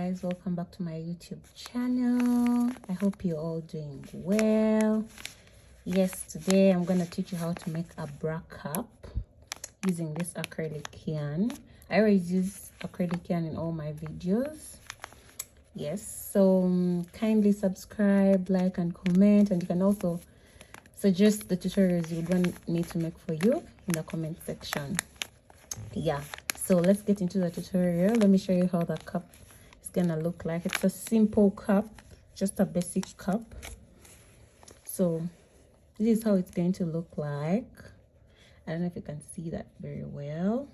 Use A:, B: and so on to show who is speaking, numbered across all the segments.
A: guys, welcome back to my YouTube channel. I hope you're all doing well. Yes, today I'm gonna teach you how to make a bra cap using this acrylic yarn. I always use acrylic yarn in all my videos. Yes, so kindly subscribe, like and comment, and you can also suggest the tutorials you would want me to make for you in the comment section. Yeah, so let's get into the tutorial. Let me show you how the cup is gonna look like. It's a simple cup, just a basic cup. So this is how it's going to look like. I don't know if you can see that very well.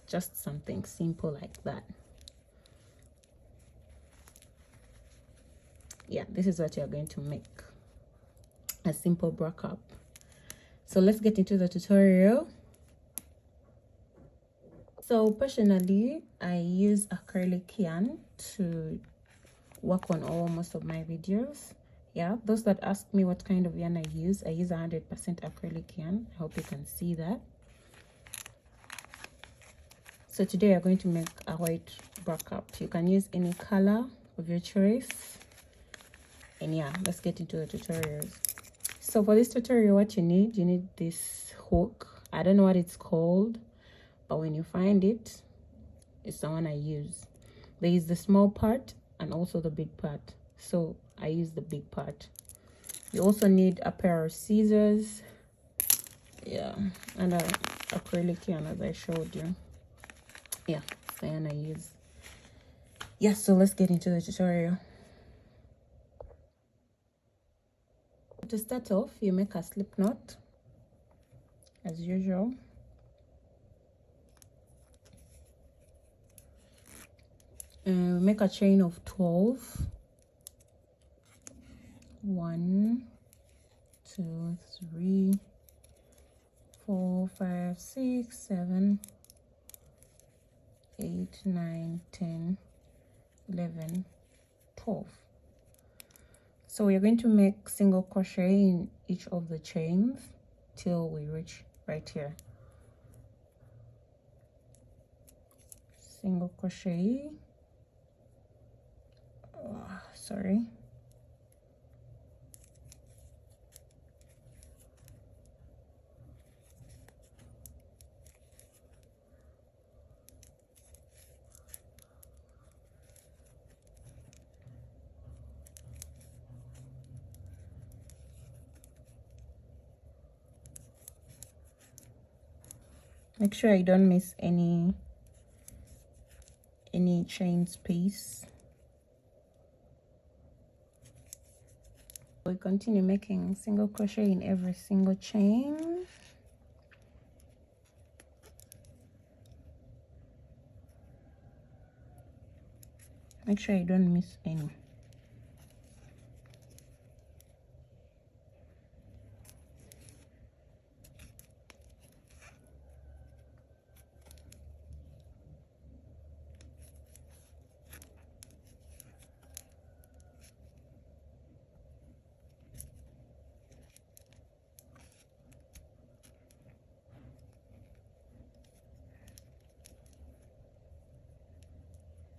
A: Just something simple like that. Yeah, this is what you're going to make, a simple bra cap. So let's get into the tutorial. So personally, I use acrylic yarn to work on most of my videos. Yeah, those that ask me what kind of yarn I use 100% acrylic yarn. I hope you can see that. So today we're going to make a white bra cap. You can use any color of your choice. And yeah, let's get into the tutorials. So for this tutorial, what you need this hook. I don't know what it's called, but when you find it, it's the one I use. There is the small part and also the big part, so I use the big part. You also need a pair of scissors, yeah, and a acrylic yarn as I showed you. Yeah, that's the yarn I use. Yeah, so let's get into the tutorial. To start off, you make a slip knot as usual. Make a chain of 12. 1, 2, 3, 4, 5, 6, 7, 8, 9, 10, 11, 12. So we're going to make single crochet in each of the chains till we reach right here. Single crochet. Sorry. Make sure I don't miss any chain space. We continue making single crochet in every single chain. Make sure you don't miss any.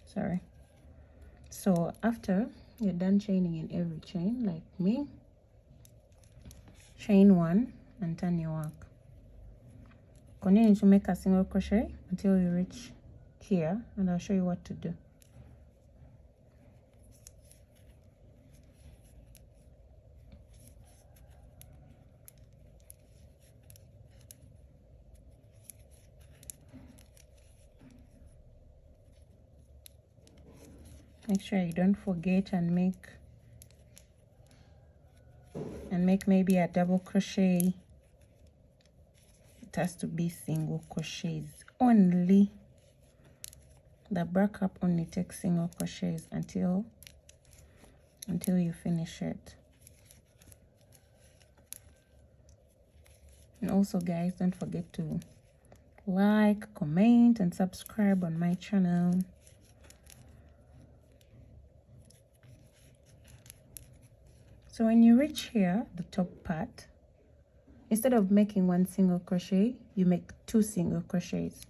A: Sorry. So after you're done chaining in every chain like me, chain 1 and turn your work. Continue to make a single crochet until you reach here, and I'll show you what to do. Make sure you don't forget and make maybe a double crochet. It has to be single crochets only. The bra cap only takes single crochets until you finish it. And also guys, don't forget to like, comment and subscribe on my channel. So when you reach here, the top part, instead of making 1 single crochet, you make 2 single crochets.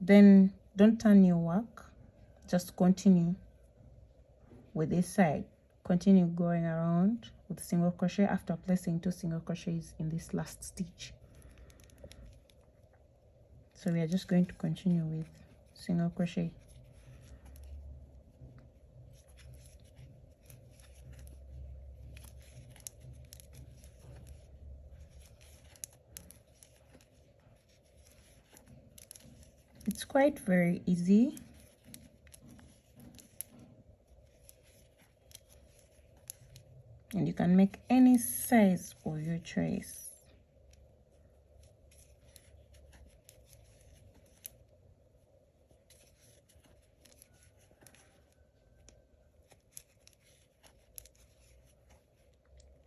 A: Then don't turn your work, just continue with this side. Continue going around with single crochet after placing 2 single crochets in this last stitch. So we are just going to continue with single crochet. It's quite very easy. And you can make any size of your trace.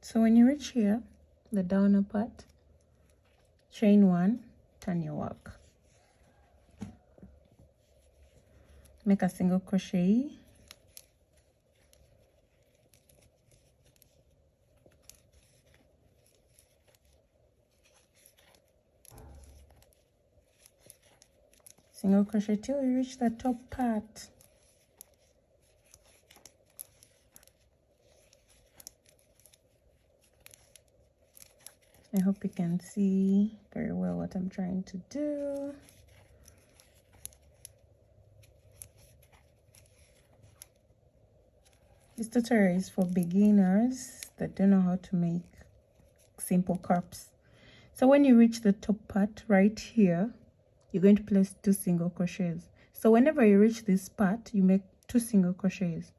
A: So when you reach here, the downer part, chain 1, turn your work. Make a single crochet. Single crochet till you reach the top part. I hope you can see very well what I'm trying to do. This tutorial is for beginners that don't know how to make simple cups. So when you reach the top part right here, you're going to place 2 single crochets. So whenever you reach this part, you make 2 single crochets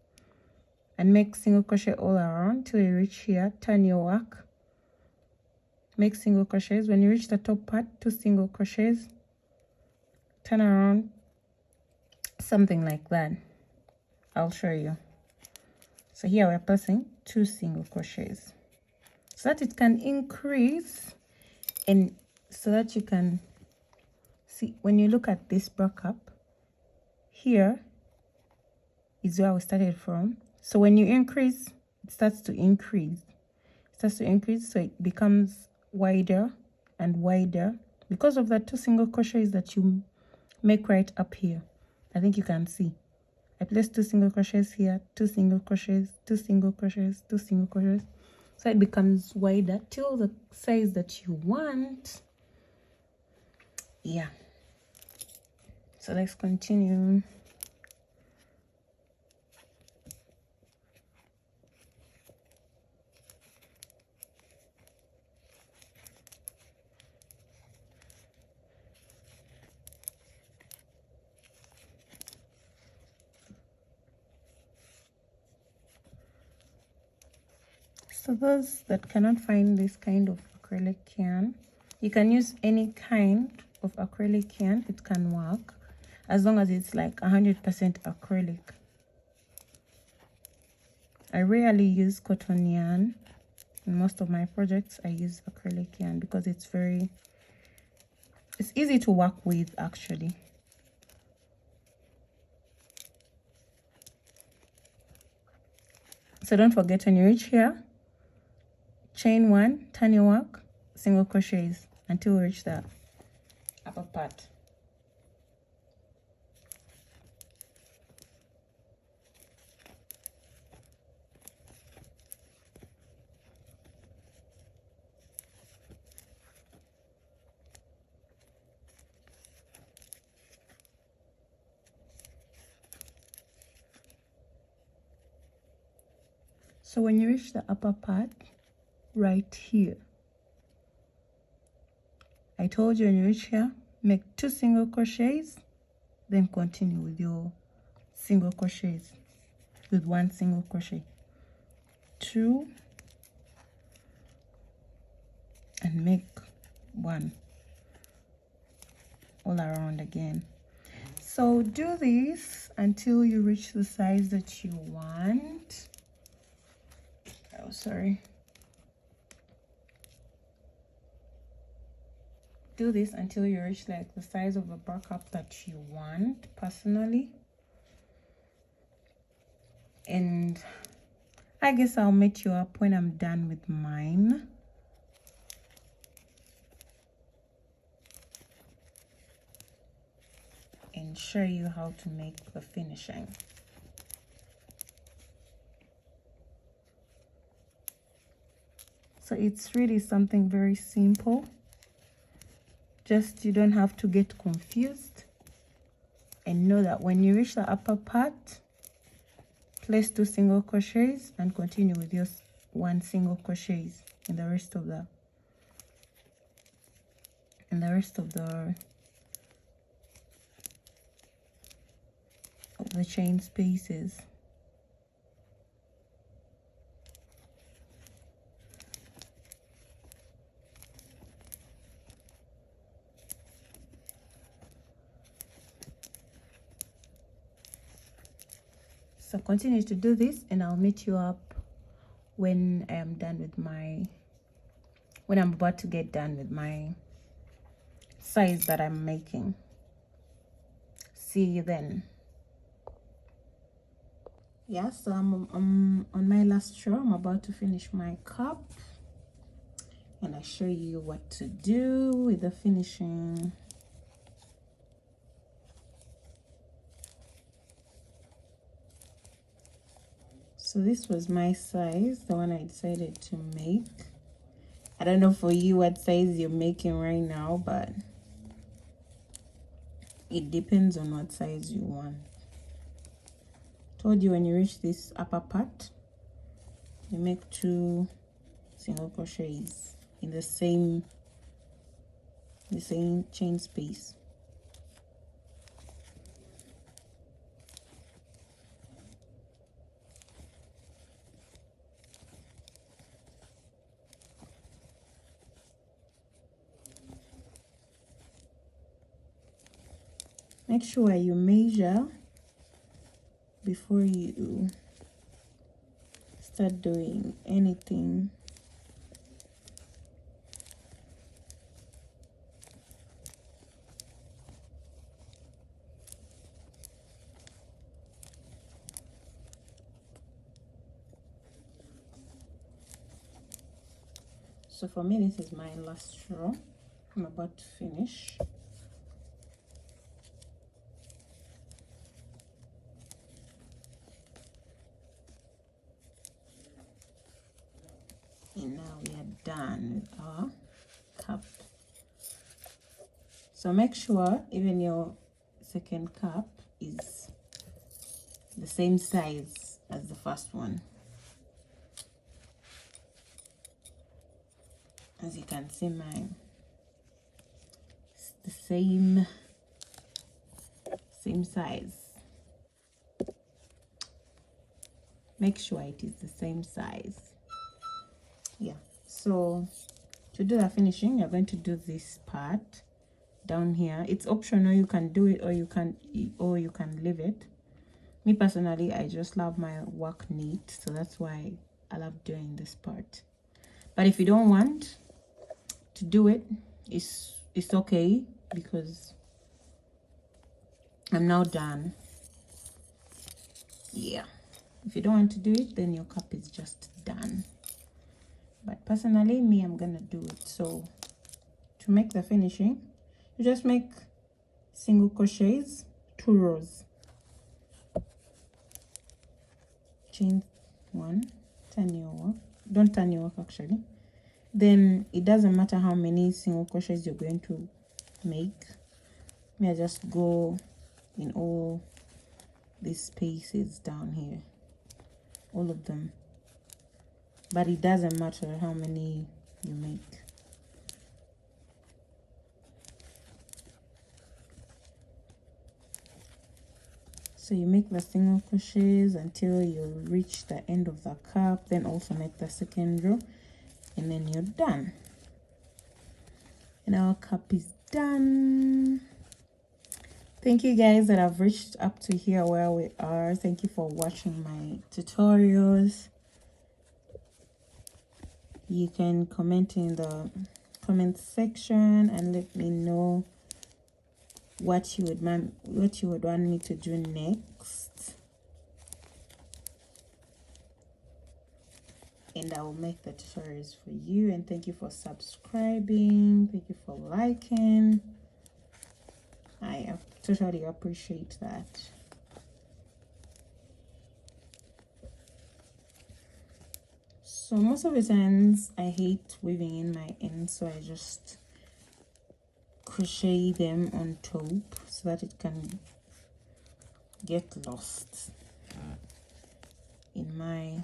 A: and make single crochet all around till you reach here. Turn your work, make single crochets. When you reach the top part, 2 single crochets, turn around, something like that. I'll show you. So here we're placing 2 single crochets so that it can increase, and so that you can see when you look at this bra cup, here is where we started from. So when you increase, it starts to increase. So it becomes wider and wider because of the 2 single crochets that you make right up here. I think you can see. I placed 2 single crochets here, 2 single crochets, 2 single crochets, 2 single crochets. So it becomes wider till the size that you want. Yeah. So let's continue. So those that cannot find this kind of acrylic yarn, you can use any kind of acrylic yarn. It can work as long as it's like 100% acrylic. I rarely use cotton yarn. In most of my projects I use acrylic yarn because it's easy to work with actually. So don't forget, when you reach here, chain 1, turn your work, single crochets until you reach the upper part. So when you reach the upper part right here, I told you when you reach here, make 2 single crochets, then continue with your single crochets with 1 single crochet, 2, and make 1 all around again. So do this until you reach the size that you want. Oh, sorry. Do this until you reach like the size of a bra cup that you want personally. And I guess I'll meet you up when I'm done with mine. and show you how to make the finishing. So it's really something very simple. Just you don't have to get confused, and know that when you reach the upper part, place 2 single crochets and continue with your 1 single crochets in the rest of the chain spaces. So continue to do this, and I'll meet you up when I am done with when I'm about to get done with my size that I'm making. See you then. Yeah, so I'm on my last row. I'm about to finish my cup, and I show you what to do with the finishing. So this was my size, the one I decided to make. I don't know for you what size you're making right now, but it depends on what size you want. Told you when you reach this upper part, you make 2 single crochets in the same chain space. Make sure you measure before you start doing anything. So for me, this is my last row. I'm about to finish. And now we are done with our cup. So make sure even your second cup is the same size as the first one. As you can see, mine is the same size. Make sure it is the same size. Yeah, so to do the finishing, you're going to do this part down here. It's optional, you can do it or you can leave it. Me personally, I just love my work neat, so that's why I love doing this part. But if you don't want to do it, it's okay, because I'm now done. Yeah, if you don't want to do it, then your cup is just done. But personally, me, I'm gonna do it. So to make the finishing, you just make single crochets, 2 rows, chain 1, turn your work, don't turn your work actually. Then it doesn't matter how many single crochets you're going to make. Me, I just go in all these spaces down here, all of them. But it doesn't matter how many you make. So you make the single crochets until you reach the end of the cup, then also make the second row, and then you're done. And our cup is done. Thank you guys that have reached up to here where we are. Thank you for watching my tutorials. You can comment in the comment section and let me know what you would want me to do next, and I will make the tutorials for you. And thank you for subscribing, thank you for liking. I have totally appreciate that. So most of the times I hate weaving in my ends, so I just crochet them on top so that it can get lost in my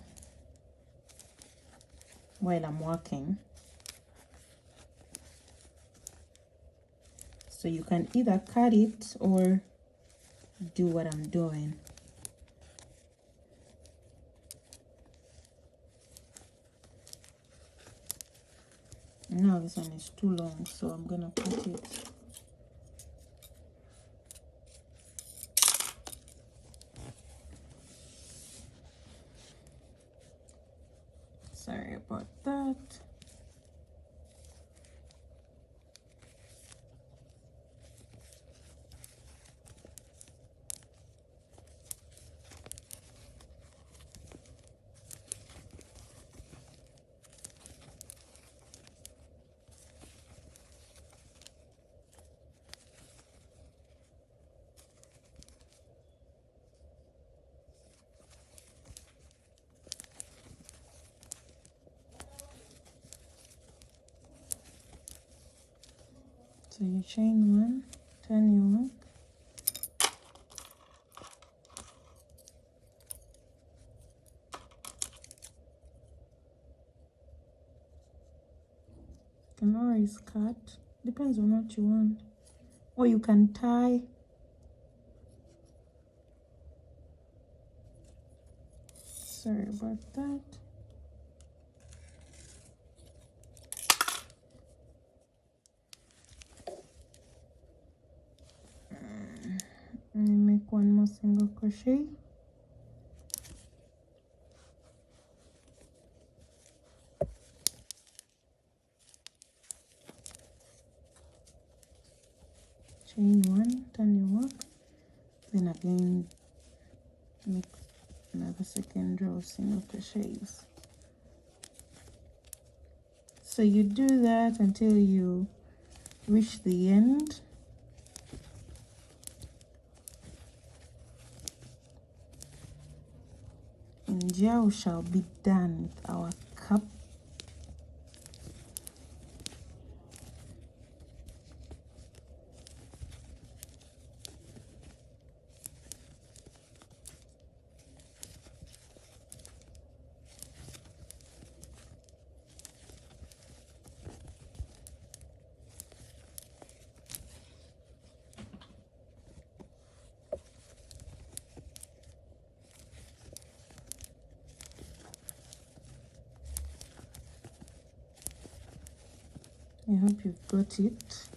A: while I'm working. So you can either cut it or do what I'm doing. Now this one is too long, so I'm gonna cut it. Sorry about that. So you chain one, turn your hook, you can always cut, depends on what you want, or you can tie. Sorry about that. Let me make one more single crochet. Chain one, turn your work, then again make another second row of single crochets. So you do that until you reach the end. And here we shall be done with our cup. I hope you've got it.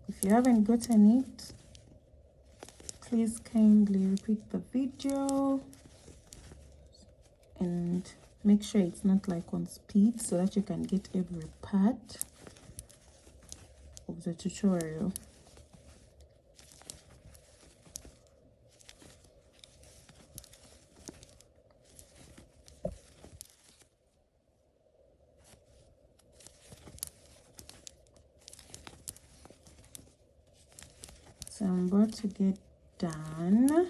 A: If you haven't gotten it, please kindly repeat the video and make sure it's not like on speed so that you can get every part of the tutorial. So I'm about to get done.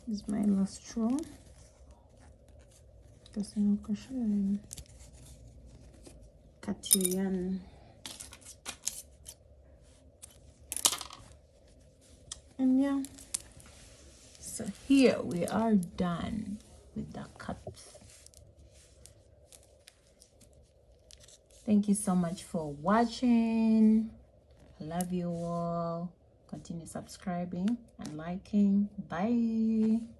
A: This is my last row. The single crochet and cut your yarn. And yeah, so here we are done with the cups. Thank you so much for watching. I love you all. Continue subscribing and liking. Bye.